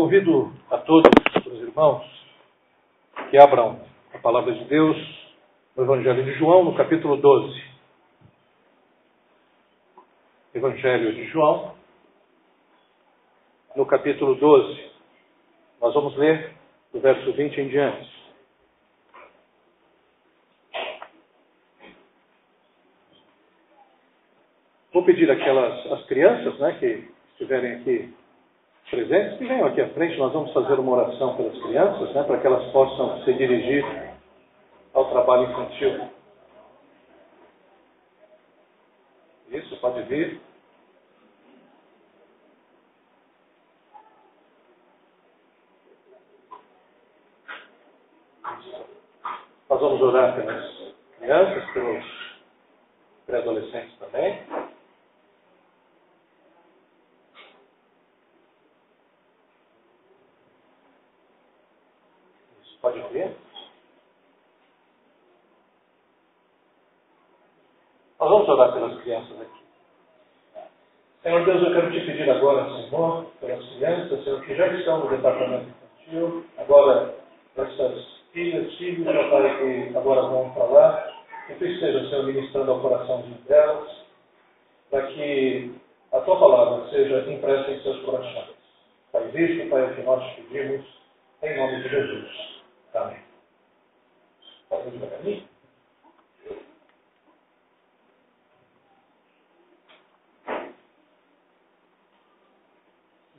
convido a todos os irmãos que abram a palavra de Deus no Evangelho de João, no capítulo 12. Evangelho de João, no capítulo 12. Nós vamos ler do verso 20 em diante. Vou pedir as crianças, que estiverem aqui presentes, que venham aqui à frente. Nós vamos fazer uma oração pelas crianças, para que elas possam se dirigir ao trabalho infantil. Isso, pode vir. Nós vamos orar pelas crianças, pelos pré-adolescentes também. Isso, pode vir. Nós vamos orar pelas crianças aqui. Senhor Deus, eu quero te pedir agora, Senhor, pelas crianças, Senhor, que já estão no departamento infantil, agora essas filhas, filhos, meu Pai, que agora vão falar, que tu esteja, Senhor, ministrando ao coraçãozinho delas, para que a tua palavra seja impressa em seus corações. Pai, visto, Pai, o que nós te pedimos, em nome de Jesus. Amém. Pode vir devagarinho?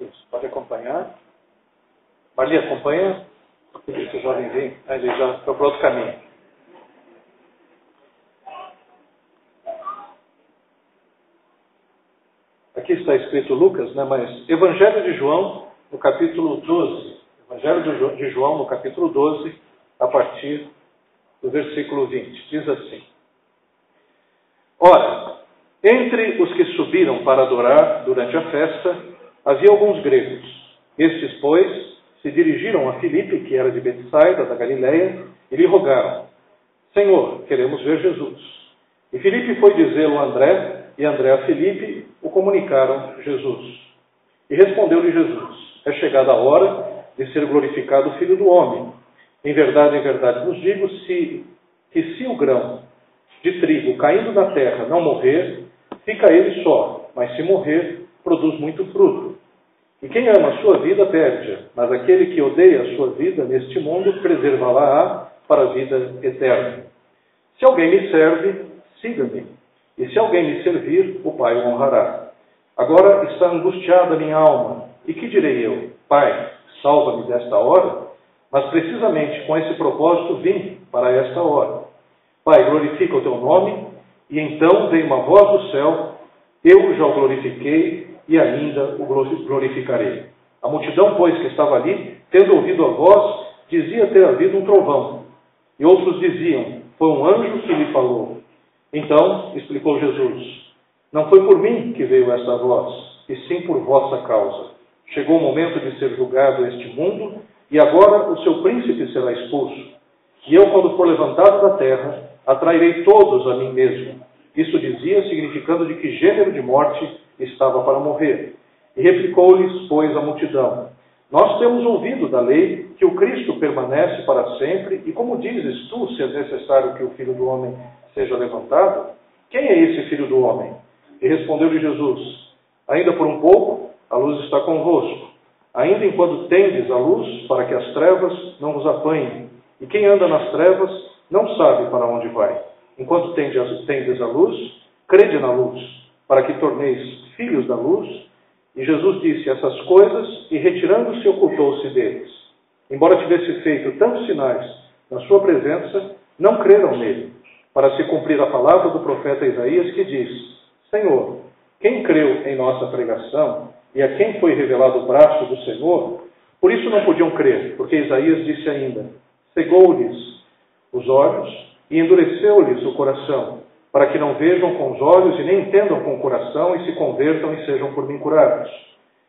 Isso, pode acompanhar. Marli, acompanha. Esse jovenzinho, ele já foi para outro caminho. Aqui está escrito Lucas, mas Evangelho de João, no capítulo 12. Evangelho de João, no capítulo 12, a partir do versículo 20. Diz assim: Ora, entre os que subiram para adorar durante a festa, havia alguns gregos. Estes, pois, se dirigiram a Filipe, que era de Betsaida, da Galileia, e lhe rogaram: Senhor, queremos ver Jesus. E Filipe foi dizê-lo a André, e André a Filipe o comunicaram Jesus. E respondeu-lhe Jesus: É chegada a hora de ser glorificado o Filho do Homem. Em verdade, vos digo, que se o grão de trigo caindo na terra não morrer, fica ele só, mas se morrer, produz muito fruto. E quem ama a sua vida, perde-a, mas aquele que odeia a sua vida neste mundo, preservá-la-á para a vida eterna. Se alguém me serve, siga-me, e se alguém me servir, o Pai o honrará. Agora está angustiada a minha alma, e que direi eu? Pai, salva-me desta hora? Mas precisamente com esse propósito vim para esta hora. Pai, glorifica o teu nome, e então veio uma voz do céu: eu já o glorifiquei, e ainda o glorificarei. A multidão, pois, que estava ali, tendo ouvido a voz, dizia ter havido um trovão. E outros diziam: foi um anjo que lhe falou. Então, explicou Jesus: não foi por mim que veio esta voz, e sim por vossa causa. Chegou o momento de ser julgado este mundo, e agora o seu príncipe será expulso. E eu, quando for levantado da terra, atrairei todos a mim mesmo. Isso dizia, significando de que gênero de morte estava para morrer. E replicou-lhes, pois, a multidão: nós temos ouvido da lei que o Cristo permanece para sempre, e como dizes tu, se é necessário que o Filho do Homem seja levantado? Quem é esse Filho do Homem? E respondeu-lhe Jesus: ainda por um pouco a luz está convosco. Ainda enquanto tendes a luz, para que as trevas não vos apanhem. E quem anda nas trevas não sabe para onde vai. Enquanto tendes a luz, crede na luz, para que torneis filhos da luz. E Jesus disse essas coisas, e retirando-se, ocultou-se deles. Embora tivesse feito tantos sinais na sua presença, não creram nele, para se cumprir a palavra do profeta Isaías, que diz: Senhor, quem creu em nossa pregação, e a quem foi revelado o braço do Senhor? Por isso não podiam crer, porque Isaías disse ainda: cegou-lhes os olhos e endureceu-lhes o coração, para que não vejam com os olhos e nem entendam com o coração, e se convertam e sejam por mim curados.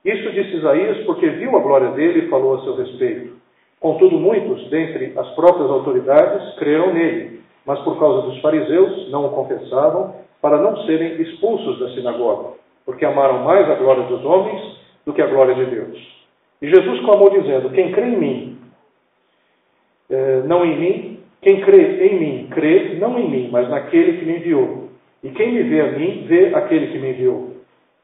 Isso disse Isaías, porque viu a glória dele e falou a seu respeito. Contudo, muitos, dentre as próprias autoridades, creram nele, mas por causa dos fariseus não o confessavam, para não serem expulsos da sinagoga, porque amaram mais a glória dos homens do que a glória de Deus. E Jesus clamou dizendo: quem crê em mim, não em mim, quem crê em mim, crê não em mim, mas naquele que me enviou. E quem me vê a mim, vê aquele que me enviou.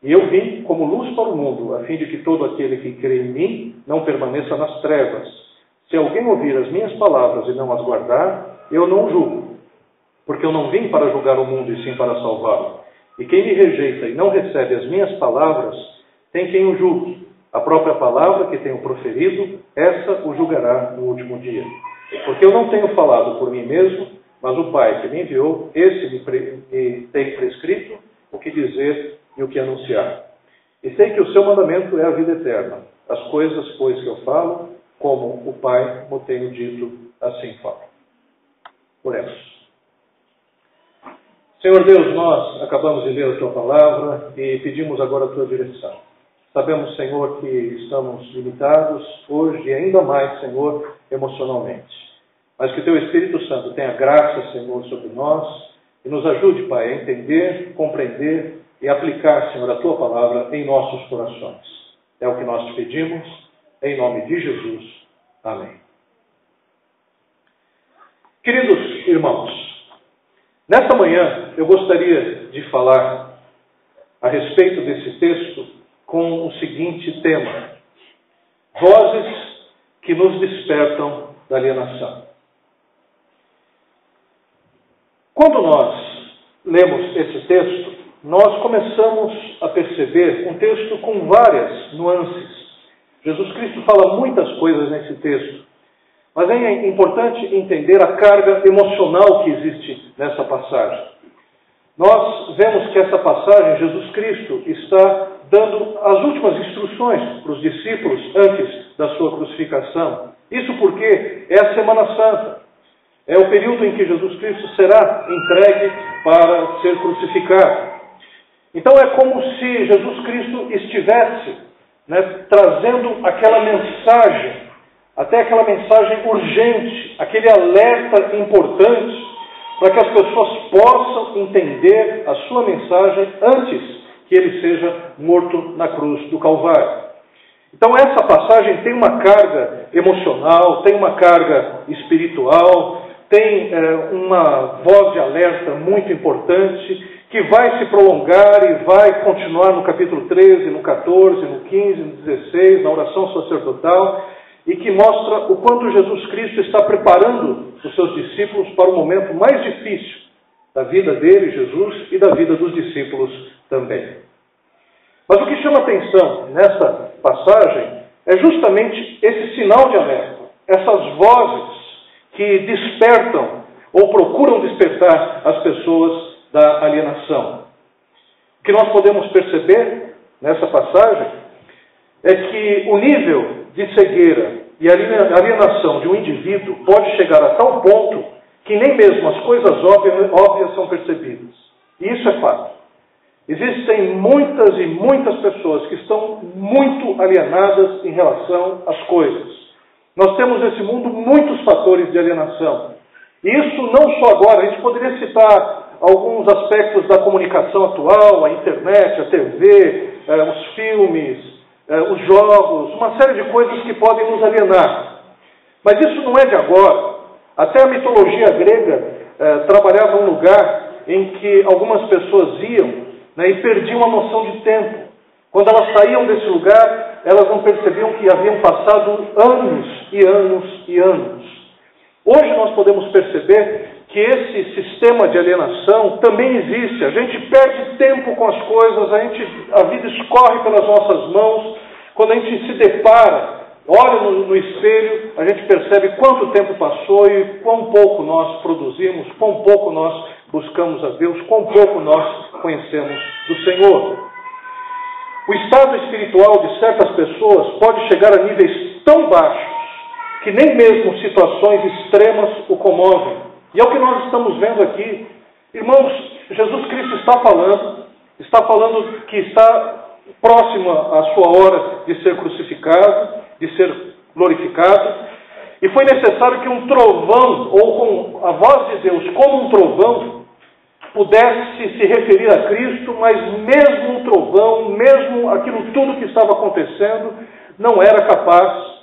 E eu vim como luz para o mundo, a fim de que todo aquele que crê em mim não permaneça nas trevas. Se alguém ouvir as minhas palavras e não as guardar, eu não julgo, porque eu não vim para julgar o mundo e sim para salvá-lo. E quem me rejeita e não recebe as minhas palavras, tem quem o julgue. A própria palavra que tenho proferido, essa o julgará no último dia. Porque eu não tenho falado por mim mesmo, mas o Pai que me enviou, esse me tem prescrito o que dizer e o que anunciar. E sei que o seu mandamento é a vida eterna. As coisas, pois, que eu falo, como o Pai me tem dito, assim falo. Oremos. Senhor Deus, nós acabamos de ler a Tua palavra e pedimos agora a Tua direção. Sabemos, Senhor, que estamos limitados hoje e ainda mais, Senhor, emocionalmente. Mas que Teu Espírito Santo tenha graça, Senhor, sobre nós e nos ajude, Pai, a entender, compreender e aplicar, Senhor, a Tua palavra em nossos corações. É o que nós te pedimos, em nome de Jesus. Amém. Queridos irmãos, nesta manhã eu gostaria de falar a respeito desse texto com o seguinte tema: vozes que nos despertam da alienação. Quando nós lemos esse texto, nós começamos a perceber um texto com várias nuances. Jesus Cristo fala muitas coisas nesse texto, mas é importante entender a carga emocional que existe nessa passagem. Nós vemos que essa passagem, Jesus Cristo está dando as últimas instruções para os discípulos antes da sua crucificação. Isso porque é a Semana Santa. É o período em que Jesus Cristo será entregue para ser crucificado. Então é como se Jesus Cristo estivesse trazendo aquela mensagem, até aquela mensagem urgente, aquele alerta importante, para que as pessoas possam entender a sua mensagem antes que ele seja morto na cruz do Calvário. Então essa passagem tem uma carga emocional, tem uma carga espiritual, tem uma voz de alerta muito importante, que vai se prolongar e vai continuar no capítulo 13, no 14, no 15, no 16, na oração sacerdotal, e que mostra o quanto Jesus Cristo está preparando os seus discípulos para o momento mais difícil da vida dele, Jesus, e da vida dos discípulos também. Mas o que chama atenção nessa passagem é justamente esse sinal de alerta, essas vozes que despertam ou procuram despertar as pessoas da alienação. O que nós podemos perceber nessa passagem é que o nível de cegueira e alienação de um indivíduo pode chegar a tal ponto que nem mesmo as coisas óbvias são percebidas. E isso é fato. Existem muitas e muitas pessoas que estão muito alienadas em relação às coisas. Nós temos nesse mundo muitos fatores de alienação. E isso não só agora, a gente poderia citar alguns aspectos da comunicação atual, a internet, a TV, os filmes, os jogos, uma série de coisas que podem nos alienar. Mas isso não é de agora. Até a mitologia grega trabalhava um lugar em que algumas pessoas iam e perdiam a noção de tempo. Quando elas saíam desse lugar, elas não percebiam que haviam passado anos e anos e anos. Hoje nós podemos perceber que esse sistema de alienação também existe. A gente perde tempo com as coisas, a vida escorre pelas nossas mãos. Quando a gente se depara, olha no espelho, a gente percebe quanto tempo passou e quão pouco nós produzimos, quão pouco nós buscamos a Deus, quão pouco nós conhecemos do Senhor. O estado espiritual de certas pessoas pode chegar a níveis tão baixos que nem mesmo situações extremas o comovem. E é o que nós estamos vendo aqui. Irmãos, Jesus Cristo está falando que está próximo à sua hora de ser crucificado, de ser glorificado. E foi necessário que um trovão, ou com a voz de Deus como um trovão, pudesse se referir a Cristo, mas mesmo um trovão, mesmo aquilo tudo que estava acontecendo, não era capaz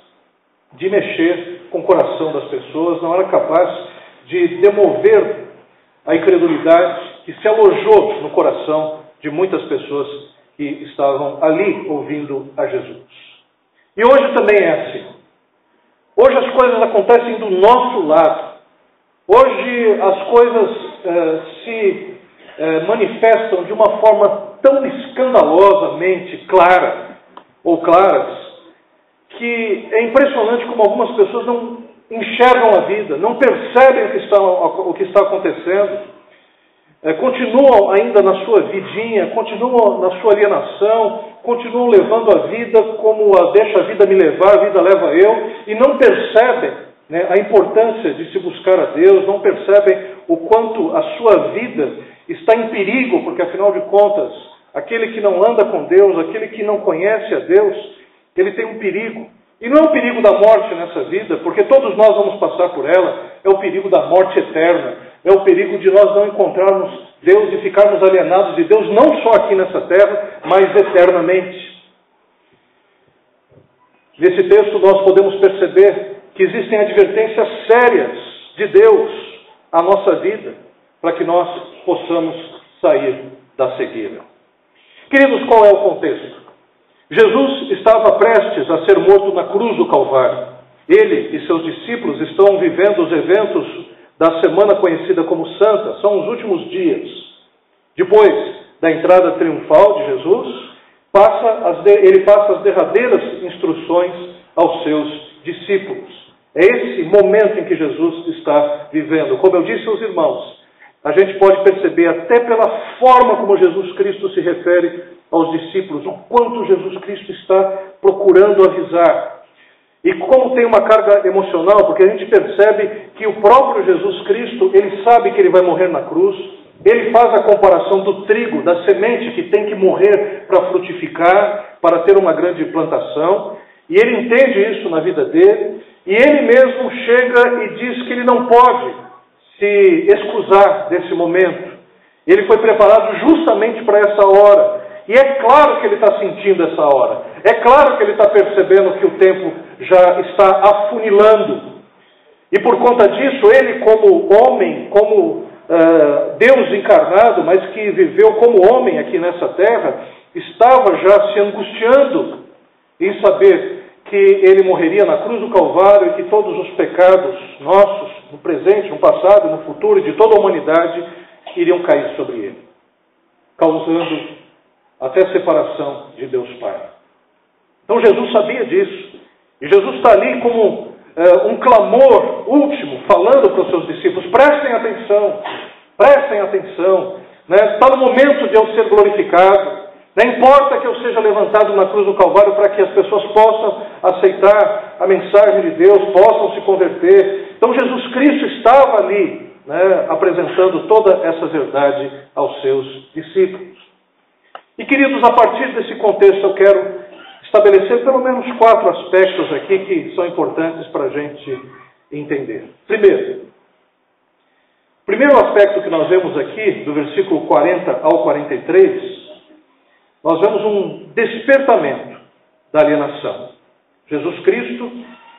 de mexer com o coração das pessoas, não era capaz de demover a incredulidade que se alojou no coração de muitas pessoas que estavam ali ouvindo a Jesus. E hoje também é assim. Hoje as coisas acontecem do nosso lado. Hoje as coisas se manifestam de uma forma tão escandalosamente clara, ou claras, que é impressionante como algumas pessoas não enxergam a vida, não percebem o que está acontecendo, continuam ainda na sua vidinha, continuam na sua alienação, continuam levando a vida como deixa a vida me levar, a vida leva eu, e não percebem, né, a importância de se buscar a Deus, não percebem o quanto a sua vida está em perigo, porque afinal de contas, aquele que não anda com Deus, aquele que não conhece a Deus, ele tem um perigo. E não é o perigo da morte nessa vida, porque todos nós vamos passar por ela, é o perigo da morte eterna, é o perigo de nós não encontrarmos Deus e ficarmos alienados de Deus, não só aqui nessa terra, mas eternamente. Nesse texto nós podemos perceber que existem advertências sérias de Deus à nossa vida, para que nós possamos sair da cegueira. Queridos, qual é o contexto? Jesus estava prestes a ser morto na cruz do Calvário. Ele e seus discípulos estão vivendo os eventos da semana conhecida como Santa. São os últimos dias. Depois da entrada triunfal de Jesus, ele passa as derradeiras instruções aos seus discípulos. É esse momento em que Jesus está vivendo. Como eu disse aos irmãos, a gente pode perceber até pela forma como Jesus Cristo se refere aos discípulos, o quanto Jesus Cristo está procurando avisar. E como tem uma carga emocional, porque a gente percebe que o próprio Jesus Cristo, ele sabe que ele vai morrer na cruz, ele faz a comparação do trigo, da semente que tem que morrer para frutificar, para ter uma grande plantação, e ele entende isso na vida dele, e ele mesmo chega e diz que ele não pode se excusar desse momento. Ele foi preparado justamente para essa hora. E é claro que ele está sentindo essa hora. É claro que ele está percebendo que o tempo já está afunilando. E por conta disso, ele como homem, como Deus encarnado, mas que viveu como homem aqui nessa terra, estava já se angustiando em saber que ele morreria na cruz do Calvário e que todos os pecados nossos, no presente, no passado, no futuro e de toda a humanidade, iriam cair sobre ele, causando até separação de Deus Pai. Então Jesus sabia disso. E Jesus está ali como um clamor último, falando para os seus discípulos, prestem atenção. Né? Está no momento de eu ser glorificado. Não importa que eu seja levantado na cruz do Calvário para que as pessoas possam aceitar a mensagem de Deus, possam se converter. Então Jesus Cristo estava ali, né, apresentando toda essa verdade aos seus discípulos. E queridos, a partir desse contexto eu quero estabelecer pelo menos 4 aspectos aqui que são importantes para a gente entender. Primeiro aspecto que nós vemos aqui, do versículo 40 ao 43, nós vemos um despertamento da alienação. Jesus Cristo,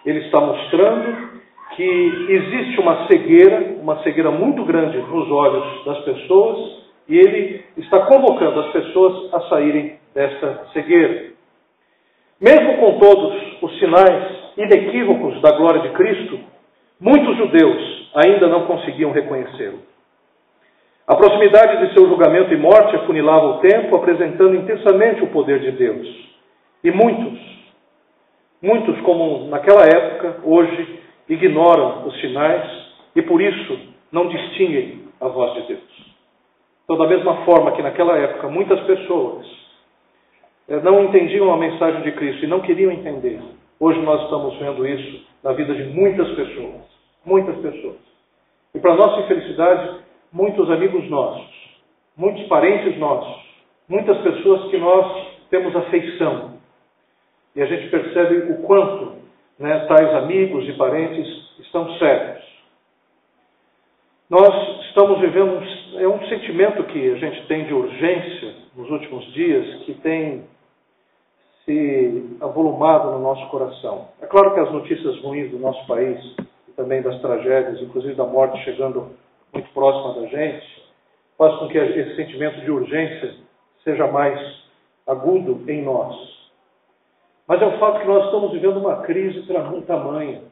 ele está mostrando que existe uma cegueira muito grande nos olhos das pessoas, e ele está convocando as pessoas a saírem desta cegueira. Mesmo com todos os sinais inequívocos da glória de Cristo, muitos judeus ainda não conseguiam reconhecê-lo. A proximidade de seu julgamento e morte afunilava o tempo, apresentando intensamente o poder de Deus. E muitos como naquela época, hoje, ignoram os sinais e por isso não distinguem a voz de Deus. Então, da mesma forma que naquela época muitas pessoas não entendiam a mensagem de Cristo e não queriam entender, hoje nós estamos vendo isso na vida de muitas pessoas. Muitas pessoas. E para nossa infelicidade, muitos amigos nossos, muitos parentes nossos, muitas pessoas que nós temos afeição. E a gente percebe o quanto, né, tais amigos e parentes estão cegos. Nós estamos vivendo um sentimento que a gente tem de urgência nos últimos dias, que tem se avolumado no nosso coração. É claro que as notícias ruins do nosso país, e também das tragédias, inclusive da morte chegando muito próxima da gente, faz com que esse sentimento de urgência seja mais agudo em nós. Mas é o fato que nós estamos vivendo uma crise tamanha.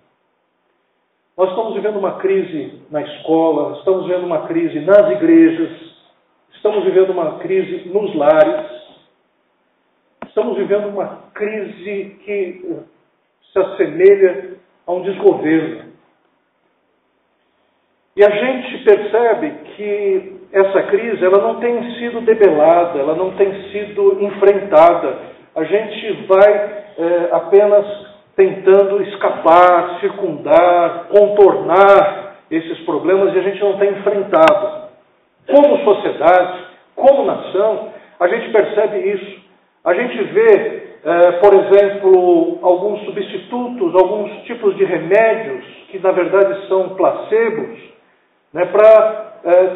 Nós estamos vivendo uma crise na escola, estamos vivendo uma crise nas igrejas, estamos vivendo uma crise nos lares, estamos vivendo uma crise que se assemelha a um desgoverno. E a gente percebe que essa crise ela não tem sido debelada, ela não tem sido enfrentada. A gente vai apenas tentando escapar, circundar, contornar esses problemas e a gente não tem enfrentado. Como sociedade, como nação, a gente percebe isso. A gente vê, por exemplo, alguns substitutos, alguns tipos de remédios que na verdade são placebos, né, para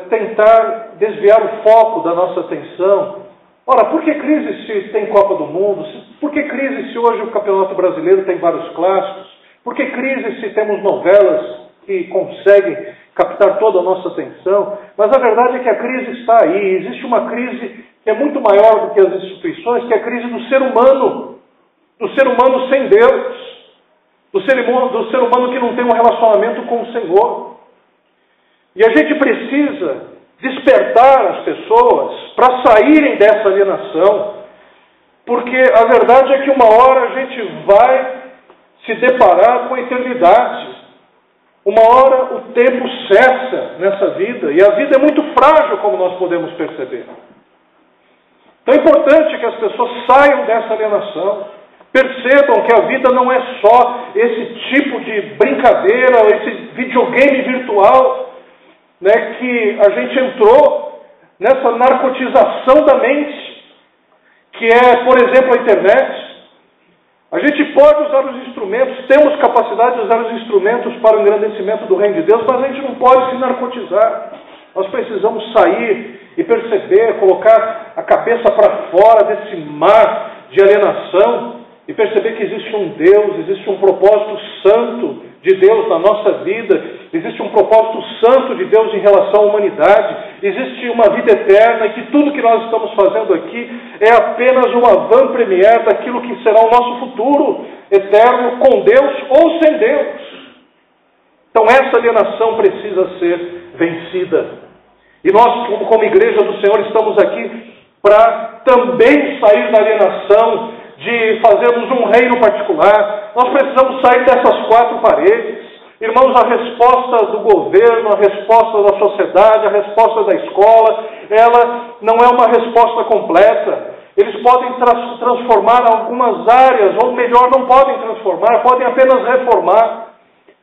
tentar desviar o foco da nossa atenção. Ora, por que crise se tem Copa do Mundo? Por que crise se hoje o Campeonato Brasileiro tem vários clássicos? Por que crise se temos novelas que conseguem captar toda a nossa atenção? Mas a verdade é que a crise está aí. Existe uma crise que é muito maior do que as instituições, que é a crise do ser humano sem Deus, do ser humano que não tem um relacionamento com o Senhor. E a gente precisa despertar as pessoas para saírem dessa alienação, porque a verdade é que uma hora a gente vai se deparar com a eternidade. Uma hora o tempo cessa nessa vida, e a vida é muito frágil, como nós podemos perceber. Então é importante que as pessoas saiam dessa alienação, percebam que a vida não é só esse tipo de brincadeira, esse videogame virtual, né, que a gente entrou nessa narcotização da mente, que é, por exemplo, a internet. A gente pode usar os instrumentos, temos capacidade de usar os instrumentos para o engrandecimento do reino de Deus, mas a gente não pode se narcotizar. Nós precisamos sair e perceber, colocar a cabeça para fora desse mar de alienação e perceber que existe um Deus, existe um propósito santo de Deus na nossa vida, existe um propósito santo de Deus em relação à humanidade, existe uma vida eterna e que tudo que nós estamos fazendo aqui é apenas uma avant-première daquilo que será o nosso futuro eterno com Deus ou sem Deus. Então essa alienação precisa ser vencida. E nós, como igreja do Senhor, estamos aqui para também sair da alienação de fazermos um reino particular. Nós precisamos sair dessas quatro paredes. Irmãos, a resposta do governo, a resposta da sociedade, a resposta da escola, ela não é uma resposta completa. Eles podem transformar algumas áreas, ou melhor, não podem transformar, podem apenas reformar.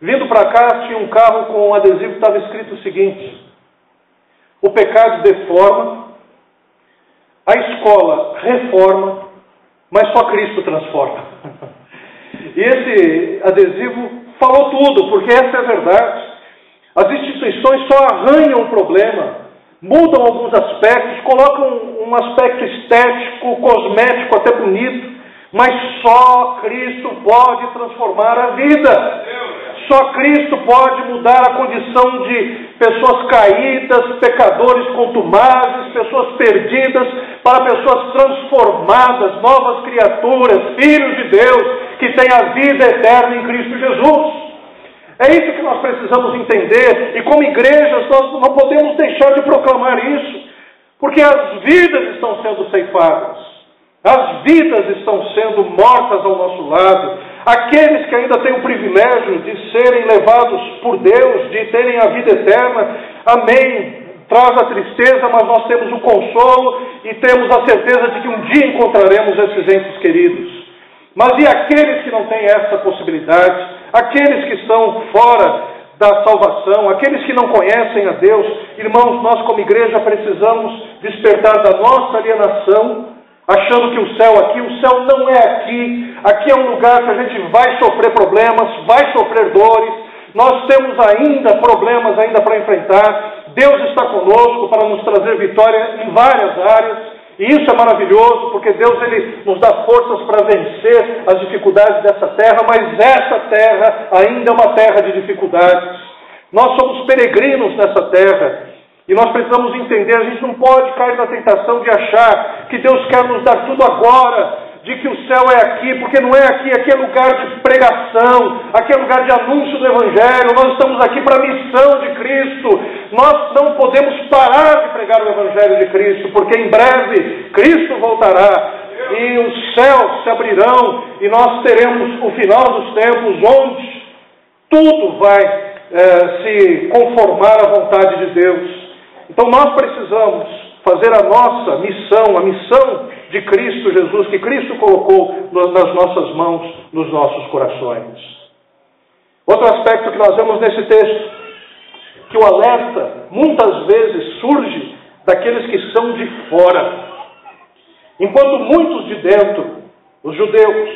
Vindo para cá, tinha um carro com um adesivo que estava escrito o seguinte: o pecado deforma, a escola reforma, mas só Cristo transforma. E esse adesivo falou tudo, porque essa é a verdade. As instituições só arranham o problema, mudam alguns aspectos, colocam um aspecto estético, cosmético, até bonito, mas só Cristo pode transformar a vida. Só Cristo pode mudar a condição de pessoas caídas, pecadores contumazes, pessoas perdidas, para pessoas transformadas, novas criaturas, filhos de Deus, que têm a vida eterna em Cristo Jesus. É isso que nós precisamos entender, e como igrejas nós não podemos deixar de proclamar isso, porque as vidas estão sendo ceifadas, as vidas estão sendo mortas ao nosso lado. Aqueles que ainda têm o privilégio de serem levados por Deus, de terem a vida eterna, amém, traz a tristeza, mas nós temos o consolo e temos a certeza de que um dia encontraremos esses entes queridos. Mas e aqueles que não têm essa possibilidade, aqueles que estão fora da salvação, aqueles que não conhecem a Deus? Irmãos, nós como igreja precisamos despertar da nossa alienação, achando que o céu não é aqui. Aqui é um lugar que a gente vai sofrer problemas, vai sofrer dores. Nós temos ainda problemas ainda para enfrentar. Deus está conosco para nos trazer vitória em várias áreas. E isso é maravilhoso, porque Deus ele nos dá forças para vencer as dificuldades dessa terra, mas essa terra ainda é uma terra de dificuldades. Nós somos peregrinos nessa terra, e nós precisamos entender, a gente não pode cair na tentação de achar que Deus quer nos dar tudo agora, de que o céu é aqui, porque não é aqui, aqui é lugar de pregação, aqui é lugar de anúncio do Evangelho, nós estamos aqui para a missão de Cristo, nós não podemos parar de pregar o Evangelho de Cristo, porque em breve Cristo voltará, e os céus se abrirão, e nós teremos o final dos tempos, onde tudo vai se conformar à vontade de Deus. Então nós precisamos fazer a nossa missão, a missão de Cristo Jesus, que Cristo colocou nas nossas mãos, nos nossos corações. Outro aspecto que nós vemos nesse texto, que o alerta muitas vezes surge daqueles que são de fora. Enquanto muitos de dentro, os judeus,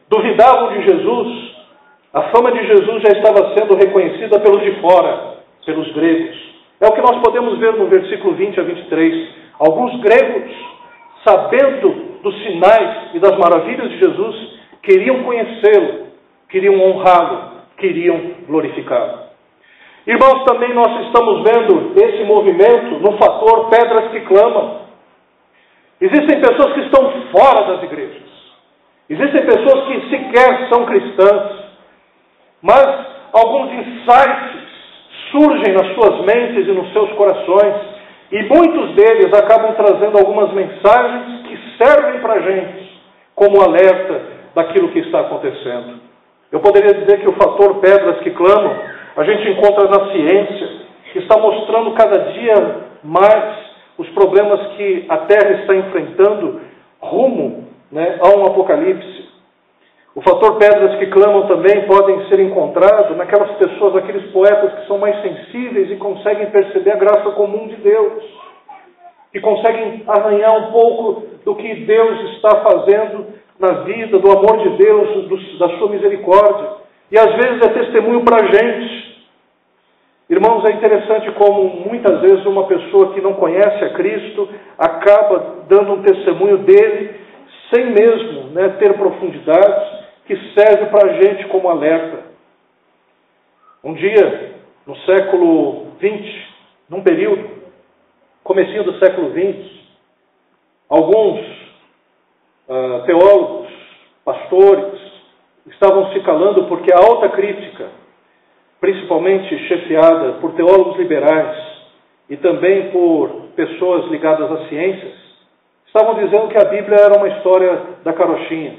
duvidavam de Jesus, a fama de Jesus já estava sendo reconhecida pelos de fora, pelos gregos. É o que nós podemos ver no versículo 20 a 23. Alguns gregos, sabendo dos sinais e das maravilhas de Jesus, queriam conhecê-lo, queriam honrá-lo, queriam glorificá-lo. Irmãos, também nós estamos vendo esse movimento no fator pedras que clamam. Existem pessoas que estão fora das igrejas. Existem pessoas que sequer são cristãs. Mas alguns insights surgem nas suas mentes e nos seus corações, e muitos deles acabam trazendo algumas mensagens que servem para a gente como alerta daquilo que está acontecendo. Eu poderia dizer que o fator pedras que clamam, a gente encontra na ciência, que está mostrando cada dia mais os problemas que a Terra está enfrentando rumo a um apocalipse. O fator pedras que clamam também podem ser encontrados naquelas pessoas, aqueles poetas que são mais sensíveis e conseguem perceber a graça comum de Deus, que conseguem arranhar um pouco do que Deus está fazendo na vida, do amor de Deus, da sua misericórdia. E às vezes é testemunho para a gente. Irmãos, é interessante como muitas vezes uma pessoa que não conhece a Cristo acaba dando um testemunho dele sem mesmo ter profundidade, que serve para a gente como alerta. Um dia, no século XX, num período, comecinho do século XX, alguns teólogos, pastores, estavam se calando porque a alta crítica, principalmente chefiada por teólogos liberais e também por pessoas ligadas às ciências, estavam dizendo que a Bíblia era uma história da carochinha,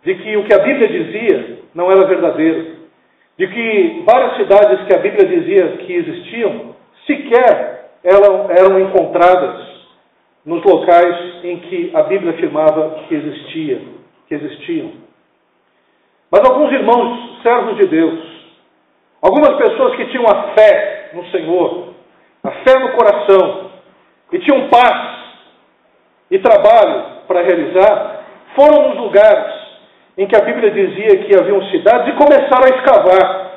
de que o que a Bíblia dizia não era verdadeiro, de que várias cidades que a Bíblia dizia que existiam, sequer eram encontradas nos locais em que a Bíblia afirmava que existiam. Mas alguns irmãos, servos de Deus, algumas pessoas que tinham a fé no Senhor, a fé no coração, e tinham paz e trabalho para realizar, foram nos lugares em que a Bíblia dizia que haviam cidades e começaram a escavar.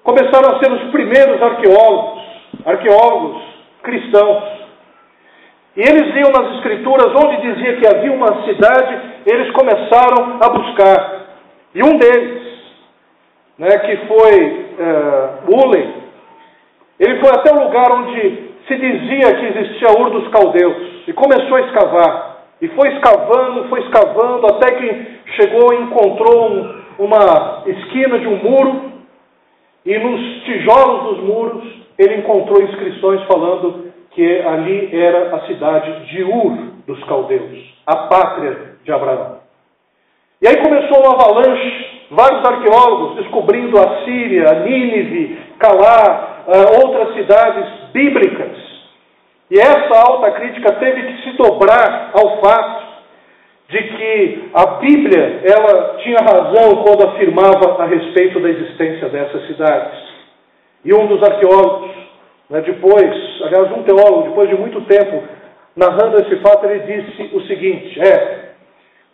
Começaram a ser os primeiros arqueólogos cristãos. E eles iam nas Escrituras, onde dizia que havia uma cidade, eles começaram a buscar. E um deles, que foi Ulen, ele foi até o lugar onde se dizia que existia Ur dos Caldeus, e começou a escavar. E foi escavando, até que chegou e encontrou uma esquina de um muro, e nos tijolos dos muros ele encontrou inscrições falando que ali era a cidade de Ur dos Caldeus, a pátria de Abraão. E aí começou uma avalanche, vários arqueólogos descobrindo a Síria, Nínive, Calá, outras cidades bíblicas. E essa alta crítica teve que se dobrar ao fato de que a Bíblia, ela tinha razão quando afirmava a respeito da existência dessas cidades. E um dos arqueólogos, um teólogo, depois de muito tempo, narrando esse fato, ele disse o seguinte,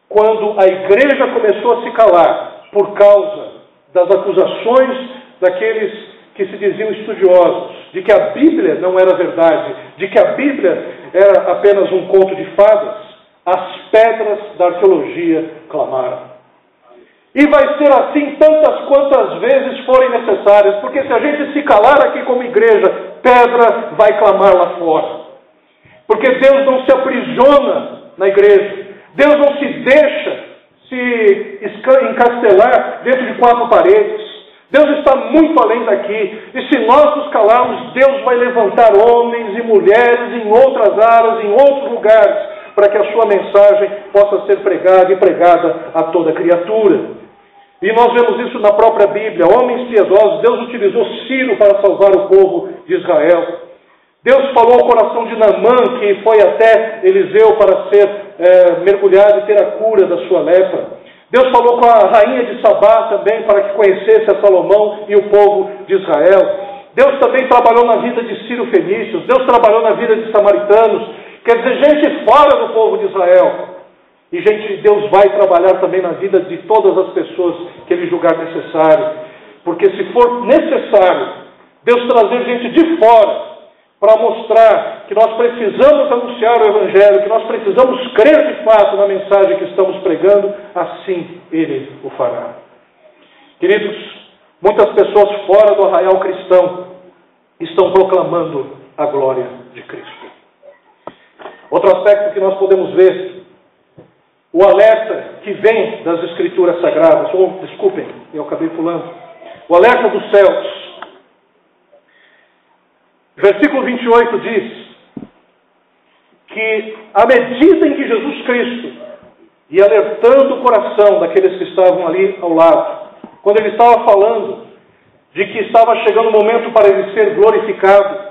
quando a igreja começou a se calar por causa das acusações daqueles que se diziam estudiosos, de que a Bíblia não era verdade, de que a Bíblia era apenas um conto de fadas, as pedras da arqueologia clamaram. E vai ser assim tantas quantas vezes forem necessárias, porque se a gente se calar aqui como igreja, pedra vai clamar lá fora. Porque Deus não se aprisiona na igreja, Deus não se deixa se encastelar dentro de quatro paredes. Deus está muito além daqui, e se nós nos calarmos, Deus vai levantar homens e mulheres em outras áreas, em outros lugares, para que a sua mensagem possa ser pregada e pregada a toda criatura. E nós vemos isso na própria Bíblia. Homens piedosos, Deus utilizou Ciro para salvar o povo de Israel. Deus falou ao coração de Naamã, que foi até Eliseu para ser mergulhado e ter a cura da sua lepra. Deus falou com a rainha de Sabá também para que conhecesse a Salomão e o povo de Israel. Deus também trabalhou na vida de Ciro Fenícios. Deus trabalhou na vida de samaritanos. Quer dizer, gente fora do povo de Israel. E Deus vai trabalhar também na vida de todas as pessoas que Ele julgar necessário. Porque se for necessário Deus trazer gente de fora para mostrar que nós precisamos anunciar o Evangelho, que nós precisamos crer de fato na mensagem que estamos pregando, assim Ele o fará. Queridos, muitas pessoas fora do arraial cristão estão proclamando a glória de Cristo. Outro aspecto que nós podemos ver, o alerta que vem das Escrituras Sagradas, desculpem, eu acabei pulando, o alerta dos céus. Versículo 28 diz que à medida em que Jesus Cristo ia alertando o coração daqueles que estavam ali ao lado, quando ele estava falando de que estava chegando o momento para ele ser glorificado,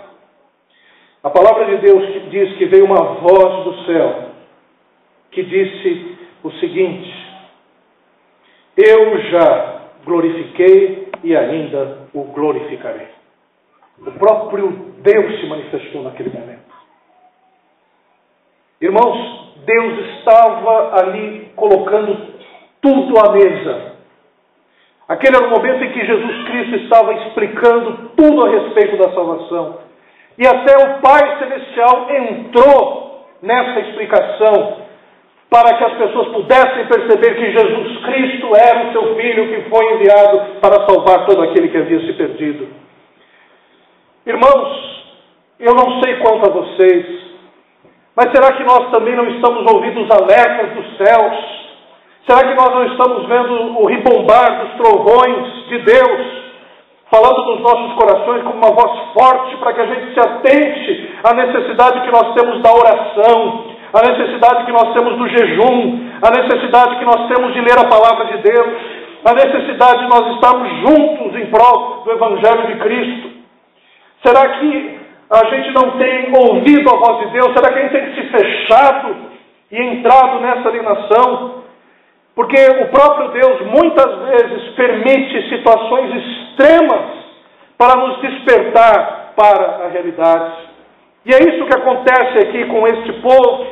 a palavra de Deus diz que veio uma voz do céu que disse o seguinte: eu já glorifiquei e ainda o glorificarei. O próprio Deus se manifestou naquele momento. Irmãos, Deus estava ali colocando tudo à mesa. Aquele era o momento em que Jesus Cristo estava explicando tudo a respeito da salvação. E até o Pai Celestial entrou nessa explicação para que as pessoas pudessem perceber que Jesus Cristo era o seu Filho que foi enviado para salvar todo aquele que havia se perdido. Irmãos, eu não sei quanto a vocês, mas será que nós também não estamos ouvindo os alertas dos céus? Será que nós não estamos vendo o ribombar dos trovões de Deus, falando nos nossos corações com uma voz forte para que a gente se atente à necessidade que nós temos da oração, à necessidade que nós temos do jejum, à necessidade que nós temos de ler a palavra de Deus, à necessidade de nós estarmos juntos em prol do Evangelho de Cristo? Será que a gente não tem ouvido a voz de Deus? Será que a gente tem se fechado e entrado nessa alienação? Porque o próprio Deus muitas vezes permite situações extremas para nos despertar para a realidade. E é isso que acontece aqui com este povo.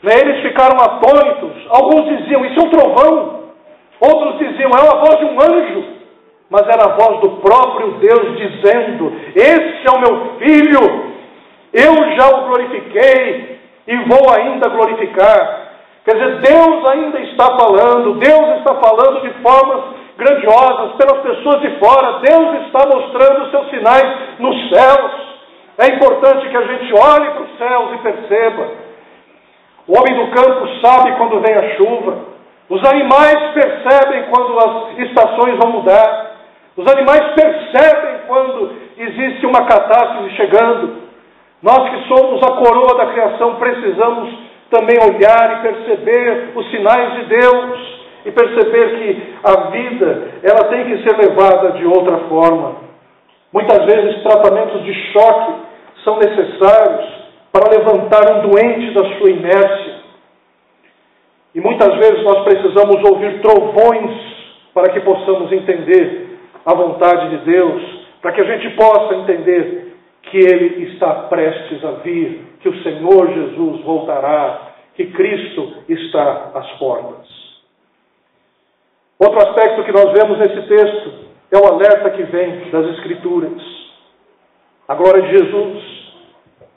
Eles ficaram atônitos. Alguns diziam, isso é um trovão. Outros diziam, é a voz de um anjo. Mas era a voz do próprio Deus dizendo, este é o meu Filho, eu já o glorifiquei e vou ainda glorificar. Quer dizer, Deus ainda está falando, Deus está falando de formas grandiosas pelas pessoas de fora, Deus está mostrando os seus sinais nos céus. É importante que a gente olhe para os céus e perceba. O homem do campo sabe quando vem a chuva, os animais percebem quando as estações vão mudar. Os animais percebem quando existe uma catástrofe chegando. Nós que somos a coroa da criação precisamos também olhar e perceber os sinais de Deus e perceber que a vida ela tem que ser levada de outra forma. Muitas vezes tratamentos de choque são necessários para levantar um doente da sua inércia. E muitas vezes nós precisamos ouvir trovões para que possamos entender a vontade de Deus, para que a gente possa entender que Ele está prestes a vir, que o Senhor Jesus voltará, que Cristo está às portas. Outro aspecto que nós vemos nesse texto é o alerta que vem das Escrituras. A glória de Jesus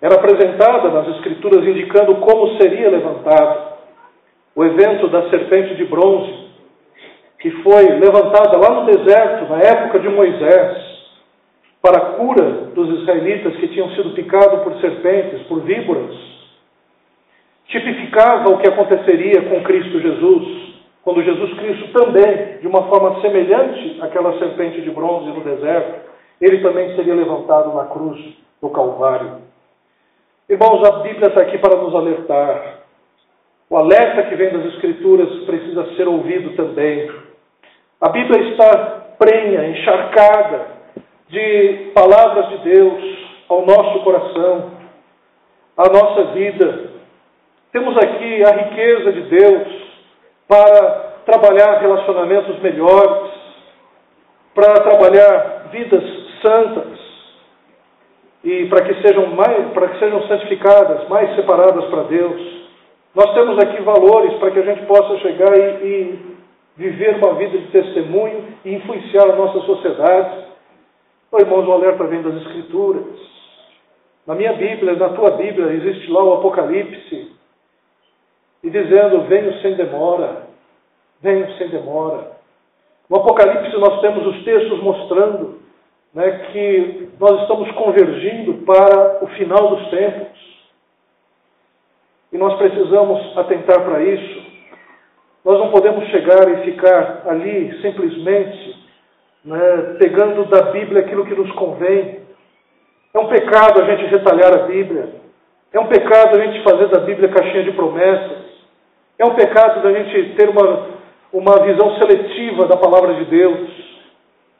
era apresentada nas Escrituras indicando como seria levantado. O evento da serpente de bronze, que foi levantada lá no deserto, na época de Moisés, para a cura dos israelitas que tinham sido picados por serpentes, por víboras, tipificava o que aconteceria com Cristo Jesus, quando Jesus Cristo também, de uma forma semelhante àquela serpente de bronze no deserto, ele também seria levantado na cruz do Calvário. Irmãos, a Bíblia está aqui para nos alertar. O alerta que vem das Escrituras precisa ser ouvido também. A Bíblia está prenha, encharcada de palavras de Deus ao nosso coração, à nossa vida. Temos aqui a riqueza de Deus para trabalhar relacionamentos melhores, para trabalhar vidas santas e para que sejam santificadas, mais separadas para Deus. Nós temos aqui valores para que a gente possa chegar e viver uma vida de testemunho e influenciar a nossa sociedade. Irmãos, o alerta vem das Escrituras. Na minha Bíblia, na tua Bíblia, existe lá o Apocalipse, e dizendo, venho sem demora, venho sem demora. No Apocalipse nós temos os textos mostrando, né, que nós estamos convergindo para o final dos tempos. E nós precisamos atentar para isso. Nós não podemos chegar e ficar ali simplesmente, né, pegando da Bíblia aquilo que nos convém. É um pecado a gente retalhar a Bíblia. É um pecado a gente fazer da Bíblia caixinha de promessas. É um pecado da gente ter uma visão seletiva da palavra de Deus.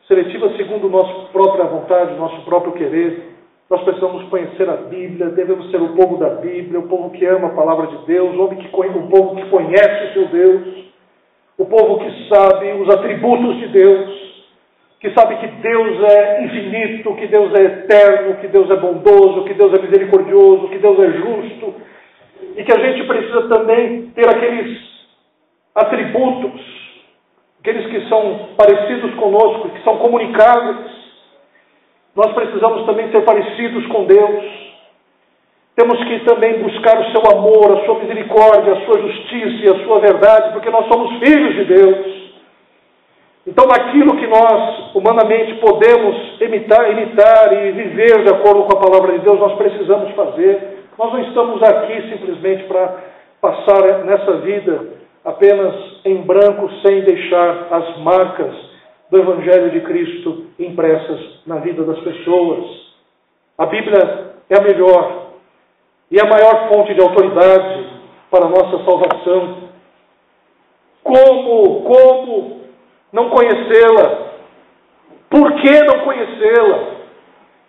Seletiva segundo nossa própria vontade, nosso próprio querer. Nós precisamos conhecer a Bíblia, devemos ser o povo da Bíblia, o povo que ama a palavra de Deus, o povo que conhece o seu Deus, o povo que sabe os atributos de Deus, que sabe que Deus é infinito, que Deus é eterno, que Deus é bondoso, que Deus é misericordioso, que Deus é justo, e que a gente precisa também ter aqueles atributos, aqueles que são parecidos conosco, que são comunicáveis. Nós precisamos também ser parecidos com Deus. Temos que também buscar o seu amor, a sua misericórdia, a sua justiça e a sua verdade, porque nós somos filhos de Deus. Então, naquilo que nós humanamente podemos imitar e viver de acordo com a palavra de Deus, nós precisamos fazer. Nós não estamos aqui simplesmente para passar nessa vida apenas em branco, sem deixar as marcas do Evangelho de Cristo impressas na vida das pessoas. A Bíblia é a melhor e a maior fonte de autoridade para a nossa salvação. Como não conhecê-la? Por que não conhecê-la?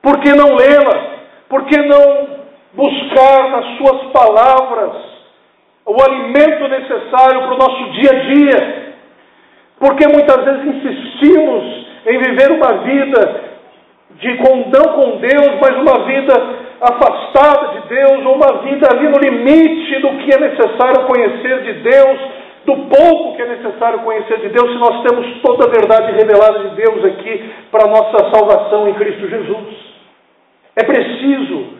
Por que não lê-la? Por que não buscar nas suas palavras o alimento necessário para o nosso dia a dia? Porque muitas vezes insistimos em viver uma vida não com Deus, mas uma vida afastada de Deus, ou uma vida ali no limite do que é necessário conhecer de Deus, do pouco que é necessário conhecer de Deus, se nós temos toda a verdade revelada de Deus aqui para a nossa salvação em Cristo Jesus. É preciso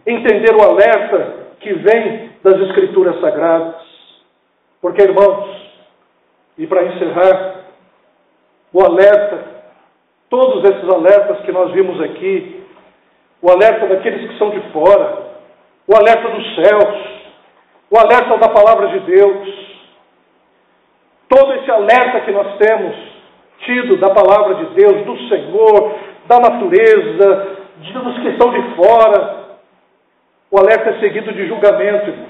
entender o alerta que vem das Escrituras Sagradas. Porque, irmãos, e para encerrar, o alerta, todos esses alertas que nós vimos aqui, o alerta daqueles que são de fora, o alerta dos céus, o alerta da palavra de Deus, todo esse alerta que nós temos tido da palavra de Deus, do Senhor, da natureza, dos que estão de fora, o alerta é seguido de julgamento, irmãos.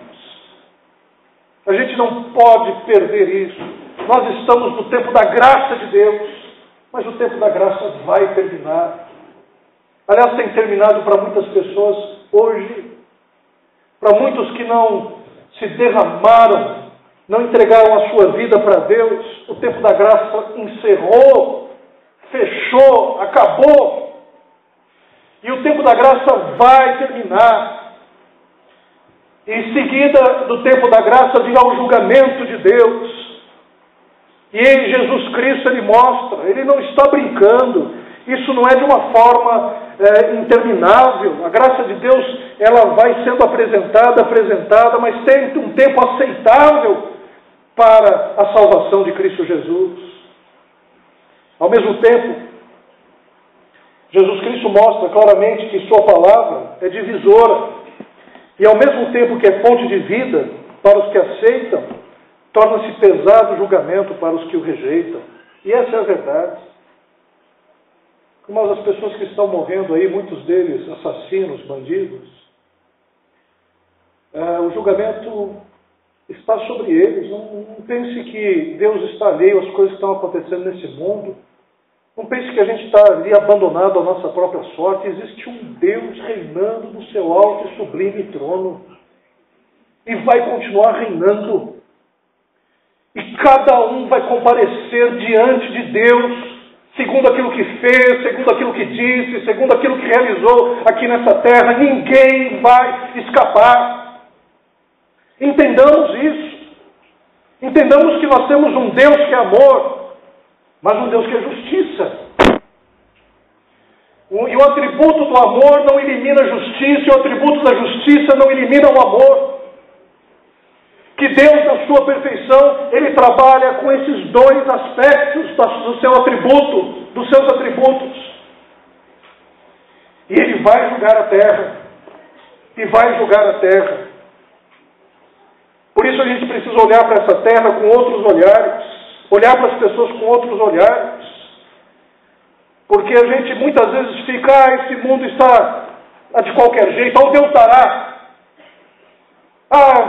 A gente não pode perder isso. Nós estamos no tempo da graça de Deus, mas o tempo da graça vai terminar. Aliás, tem terminado para muitas pessoas hoje, para muitos que não se derramaram, não entregaram a sua vida para Deus, o tempo da graça encerrou, fechou, acabou. E o tempo da graça vai terminar. E em seguida do tempo da graça virá o julgamento de Deus. E em Jesus Cristo Ele mostra, Ele não está brincando. Isso não é de uma forma interminável. A graça de Deus ela vai sendo apresentada, mas tem um tempo aceitável para a salvação de Cristo Jesus. Ao mesmo tempo, Jesus Cristo mostra claramente que sua palavra é divisora, e ao mesmo tempo que é fonte de vida para os que aceitam, torna-se pesado julgamento para os que o rejeitam. E essa é a verdade. Irmãos, as pessoas que estão morrendo aí, muitos deles assassinos, bandidos, o julgamento está sobre eles. Não pense que Deus está alheio às coisas que estão acontecendo nesse mundo. Não pense que a gente está ali abandonado à nossa própria sorte. Existe um Deus reinando no seu alto e sublime trono. E vai continuar reinando. E cada um vai comparecer diante de Deus, segundo aquilo que fez, segundo aquilo que disse, segundo aquilo que realizou aqui nessa terra. Ninguém vai escapar. Entendamos isso. Entendamos que nós temos um Deus que é amor, mas um Deus que é justiça. E o atributo do amor não elimina a justiça, e o atributo da justiça não elimina o amor. Que Deus, na sua perfeição, Ele trabalha com esses dois aspectos do seu atributo, dos seus atributos. E Ele vai julgar a terra. E vai julgar a terra. Por isso a gente precisa olhar para essa terra com outros olhares. Olhar para as pessoas com outros olhares. Porque a gente muitas vezes fica, esse mundo está de qualquer jeito, ou Deus dará.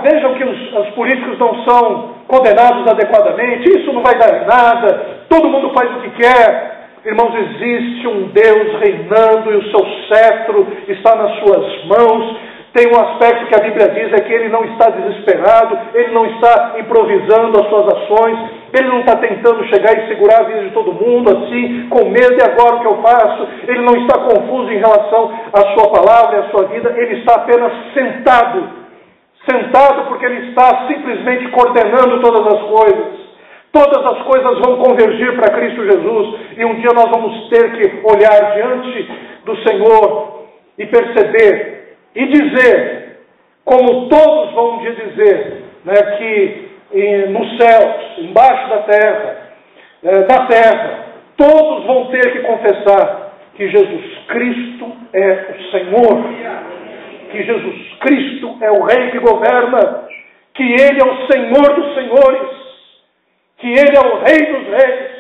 Vejam que os políticos não são condenados adequadamente, isso não vai dar em nada, todo mundo faz o que quer. Irmãos, existe um Deus reinando e o seu cetro está nas suas mãos. Tem um aspecto que a Bíblia diz, é que Ele não está desesperado, Ele não está improvisando as suas ações, Ele não está tentando chegar e segurar a vida de todo mundo assim, com medo, e agora o que eu faço? Ele não está confuso em relação à sua palavra e à sua vida, Ele está apenas sentado porque Ele está simplesmente coordenando todas as coisas. Todas as coisas vão convergir para Cristo Jesus, e um dia nós vamos ter que olhar diante do Senhor e perceber e dizer, como todos vão um dia dizer, que nos céus, embaixo da terra, na terra, todos vão ter que confessar que Jesus Cristo é o Senhor. Que Jesus Cristo é o Rei que governa, que Ele é o Senhor dos senhores, que Ele é o Rei dos reis,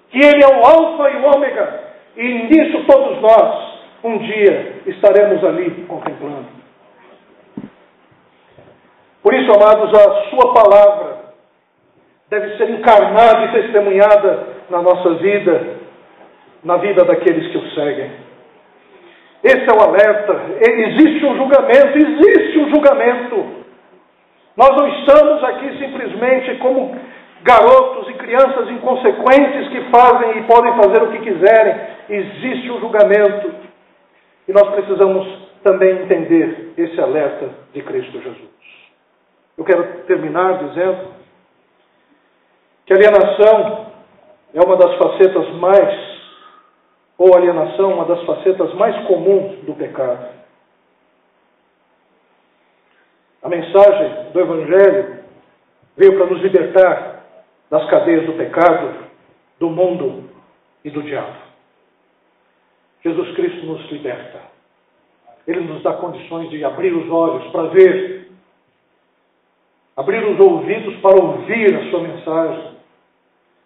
que Ele é o Alfa e o Ômega, e nisso todos nós, um dia, estaremos ali contemplando. Por isso, amados, a sua palavra deve ser encarnada e testemunhada na nossa vida, na vida daqueles que o seguem. Esse é o alerta. Existe um julgamento. Nós não estamos aqui simplesmente como garotos e crianças inconsequentes que fazem e podem fazer o que quiserem. Existe um julgamento. E nós precisamos também entender esse alerta de Cristo Jesus. Eu quero terminar dizendo que a alienação é uma das facetas uma das facetas mais comuns do pecado. A mensagem do Evangelho veio para nos libertar das cadeias do pecado, do mundo e do diabo. Jesus Cristo nos liberta. Ele nos dá condições de abrir os olhos para ver, abrir os ouvidos para ouvir a sua mensagem,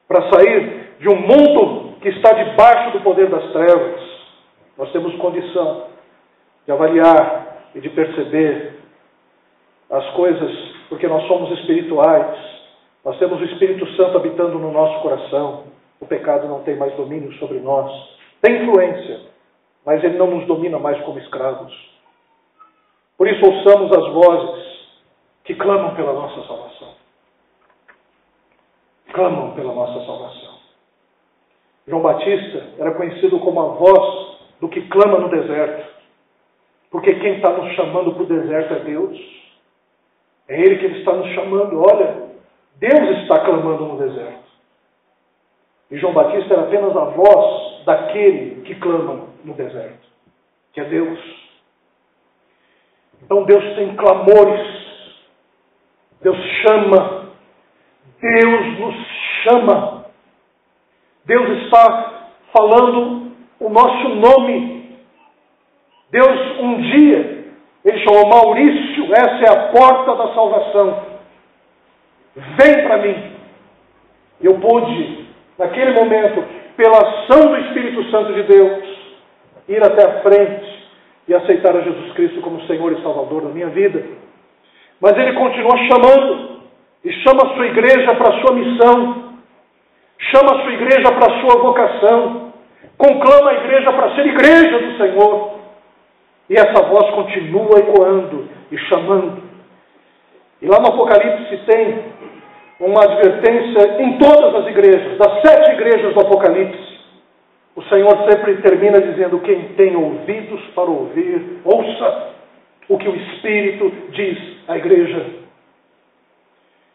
para sair de um mundo que está debaixo do poder das trevas. Nós temos condição de avaliar e de perceber as coisas, porque nós somos espirituais. Nós temos o Espírito Santo habitando no nosso coração. O pecado não tem mais domínio sobre nós. Tem influência, mas ele não nos domina mais como escravos. Por isso, ouçamos as vozes que clamam pela nossa salvação. Clamam pela nossa salvação. João Batista era conhecido como a voz do que clama no deserto. Porque quem está nos chamando para o deserto é Deus. É Ele que está nos chamando. Olha, Deus está clamando no deserto. E João Batista era apenas a voz daquele que clama no deserto, que é Deus. Então Deus tem clamores, Deus chama, Deus nos chama. Deus está falando o nosso nome. Deus um dia, Ele chamou Maurício, essa é a porta da salvação. Vem para mim. Eu pude, naquele momento, pela ação do Espírito Santo de Deus, ir até a frente e aceitar a Jesus Cristo como Senhor e Salvador da minha vida. Mas Ele continua chamando, e chama a sua igreja para a sua missão, chama a sua igreja para a sua vocação, conclama a igreja para ser igreja do Senhor. E essa voz continua ecoando e chamando. E lá no Apocalipse tem uma advertência em todas as igrejas, das 7 igrejas do Apocalipse. O Senhor sempre termina dizendo: quem tem ouvidos para ouvir, ouça o que o Espírito diz à igreja.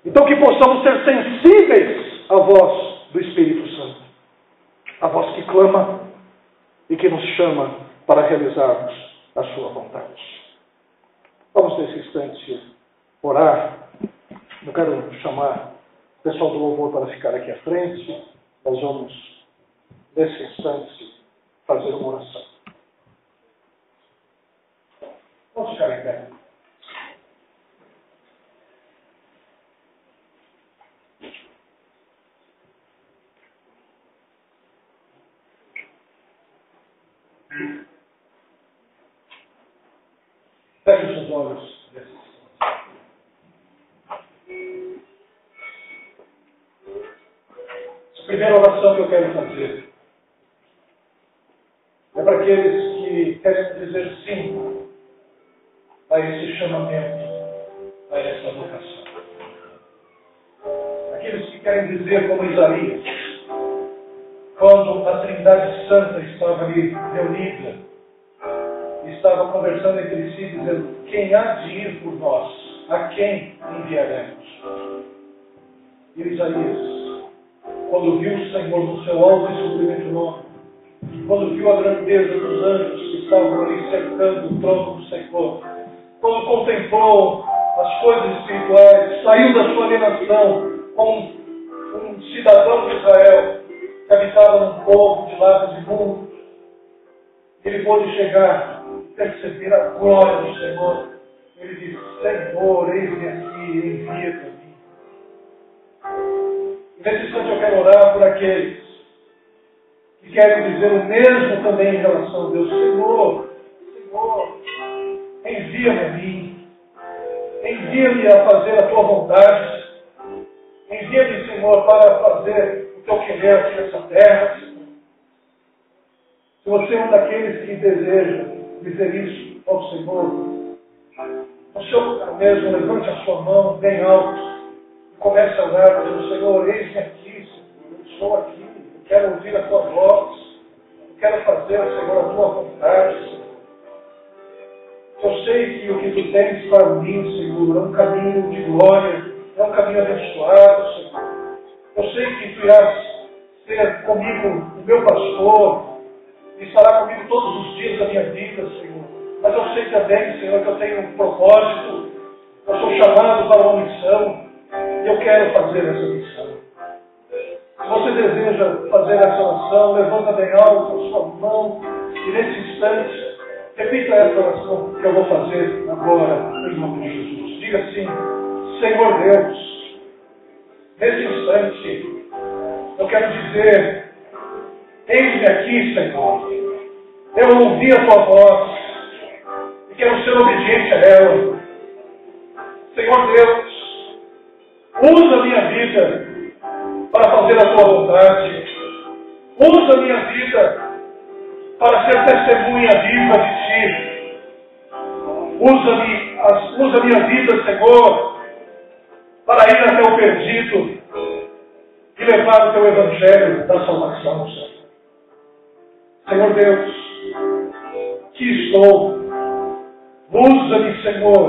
Então que possamos ser sensíveis à voz do Espírito Santo, a voz que clama e que nos chama para realizarmos a sua vontade. Vamos nesse instante orar. Eu quero chamar o pessoal do louvor para ficar aqui à frente. Nós vamos, nesse instante, fazer uma oração. Vamos ficar em pé. Feche os seus olhos. A primeira oração que eu quero fazer é para aqueles que querem dizer sim a esse chamamento, a essa vocação. Aqueles que querem dizer como Isaías, quando a Trindade Santa estava ali reunida, estava conversando entre si, dizendo: quem há de ir por nós? A quem enviaremos? E Isaías, quando viu o Senhor no seu alto e sublime trono, quando viu a grandeza dos anjos que estavam ali cercando o trono do Senhor, quando contemplou as coisas espirituais, saiu da sua alienação como um cidadão de Israel que habitava num povo de lábios imundos, ele pôde chegar e perceber a glória do Senhor. Ele disse: Senhor, eis-me aqui, envia-te a mim. E nesse instante eu quero orar por aqueles que querem dizer o mesmo também em relação a Deus. Senhor, envia-me a mim. Envia-me a fazer a tua vontade. Envia-me, Senhor, para fazer o teu querer aqui nessa terra. Se você é um daqueles que deseja dizer isso ao Senhor, no seu lugar mesmo, levante a sua mão bem alto e comece a orar, dizendo: Senhor, eis-me aqui, Senhor, eu estou aqui, eu quero ouvir a tua voz, eu quero fazer, Senhor, a tua vontade, Senhor. Eu sei que o que tu tens para mim, Senhor, é um caminho de glória, é um caminho abençoado, Senhor. Eu sei que tu irás ser comigo o meu pastor, e estará comigo todos os dias da minha vida, Senhor. Mas eu sei também, Senhor, que eu tenho um propósito, eu sou chamado para uma missão, e eu quero fazer essa missão. Se você deseja fazer essa oração, levanta bem alto a sua mão, e nesse instante, repita essa oração que eu vou fazer agora, em nome de Jesus. Diga assim: Senhor Deus, nesse instante, eu quero dizer: eis-me aqui, Senhor. Eu ouvi a tua voz e quero ser obediente a ela. Senhor Deus, usa a minha vida para fazer a tua vontade. Usa a minha vida para ser testemunha viva de ti. Usa a minha vida, Senhor, para ir até o perdido e levar o teu evangelho da salvação, Senhor. Senhor Deus, que estou, usa-me, Senhor,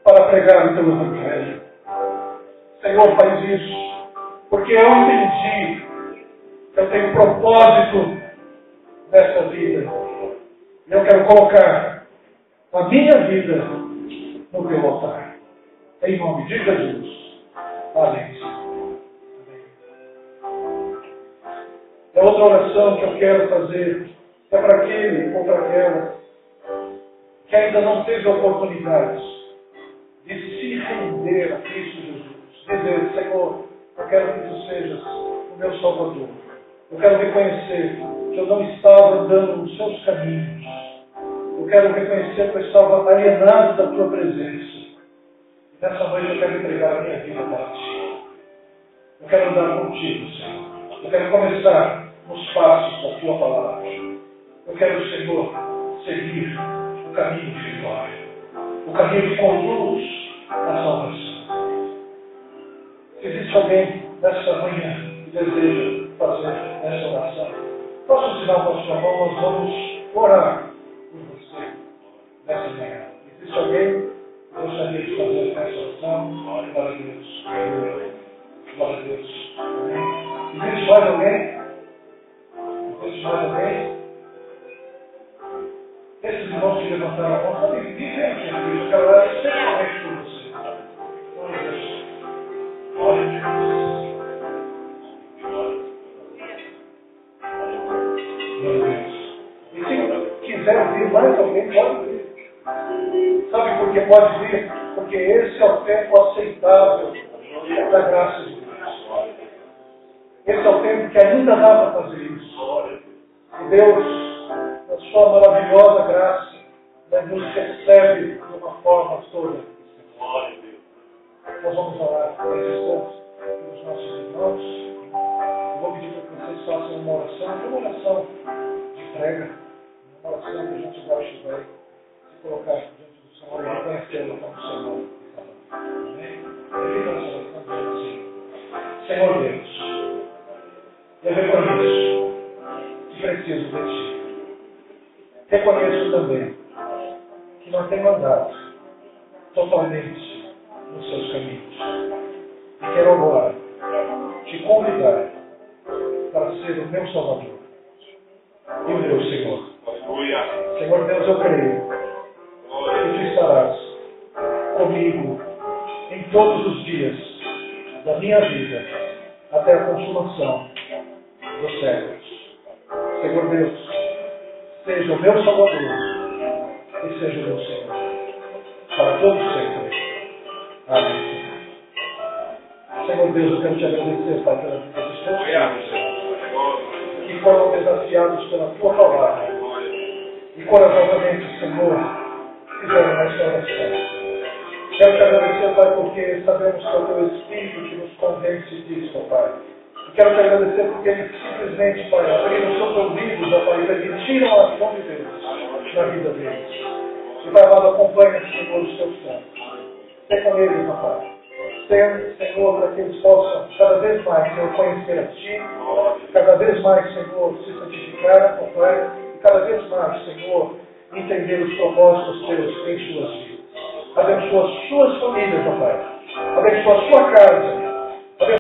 para pregar o teu evangelho. Senhor, faz isso, porque eu entendi que eu tenho propósito nessa vida. E eu quero colocar a minha vida no teu altar. Em nome de Jesus. Amém. É outra oração que eu quero fazer. É para aquele ou para aquela que ainda não teve oportunidade de se render a Cristo Jesus. Dizer, Senhor, eu quero que Tu sejas o meu Salvador. Eu quero reconhecer que eu não estava andando nos Seus caminhos. Eu quero reconhecer que eu estava alienado da Tua presença. E nessa noite eu quero entregar a minha vida para Ti. Eu quero andar contigo, Senhor. Eu quero começar nos passos da Tua palavra. Eu quero, Senhor, seguir o caminho de vitória. O caminho que conduz à salvação. Se existe alguém nesta manhã que deseja fazer essa oração, posso tirar a sua mão, nós vamos orar por você nessa manhã. Existe alguém que gostaria de fazer essa oração? Glória a Deus. Glória a Deus. Amém. Existe mais alguém? Existe mais alguém? Esses irmãos que levantaram a mão, sabem, vivem aqui, eu quero orar especialmente por você. Glória a Deus. Glória a Deus. Glória a Deus. E se quiser vir mais alguém, pode vir. Sabe por que pode vir? Porque esse é o tempo aceitável da graça de Deus. Esse é o tempo que ainda dá para fazer isso. E Deus, na sua maravilhosa graça, nos recebe de uma forma toda. Nós vamos orar nesses instantes pelos nossos irmãos. Eu vou pedir para que vocês façam uma oração de prega, uma oração que a gente vai ajudar se colocar diante do Senhor e reconhecê-lo como Senhor. Amém? Repita essa oração dizendo assim: Senhor Deus, eu reconheço que preciso de Ti. Reconheço também que não tenho andado totalmente nos Seus caminhos. E quero agora Te convidar para ser o meu Salvador e o meu Senhor. Senhor Deus, eu creio que Tu estarás comigo em todos os dias da minha vida até a consumação dos séculos. Senhor Deus, seja o meu Salvador e seja o meu Senhor, para todos sempre. Amém. Senhor Deus, eu quero Te agradecer, Pai, pela vida dos Teus filhos, que foram desafiados pela Tua palavra, e corajosamente, Senhor, fizeram esta oração. Quero Te agradecer, Pai, porque sabemos que é o Teu Espírito que nos convence disso, Pai. E quero Te agradecer porque eles simplesmente, Pai, abriram seus ouvidos, ó Pai, e permitiram a ação de Deus na vida deles. E, Pai amado, acompanha, Senhor, os Teus santos. Sê com eles, ó Pai. Senhor, para que eles possam cada vez mais, Senhor, conhecer a Ti, cada vez mais, Senhor, se santificar, ó Pai, e cada vez mais, Senhor, entender os propósitos Teus em suas vidas. Abençoa as suas famílias, ó Pai. Abençoa a sua casa.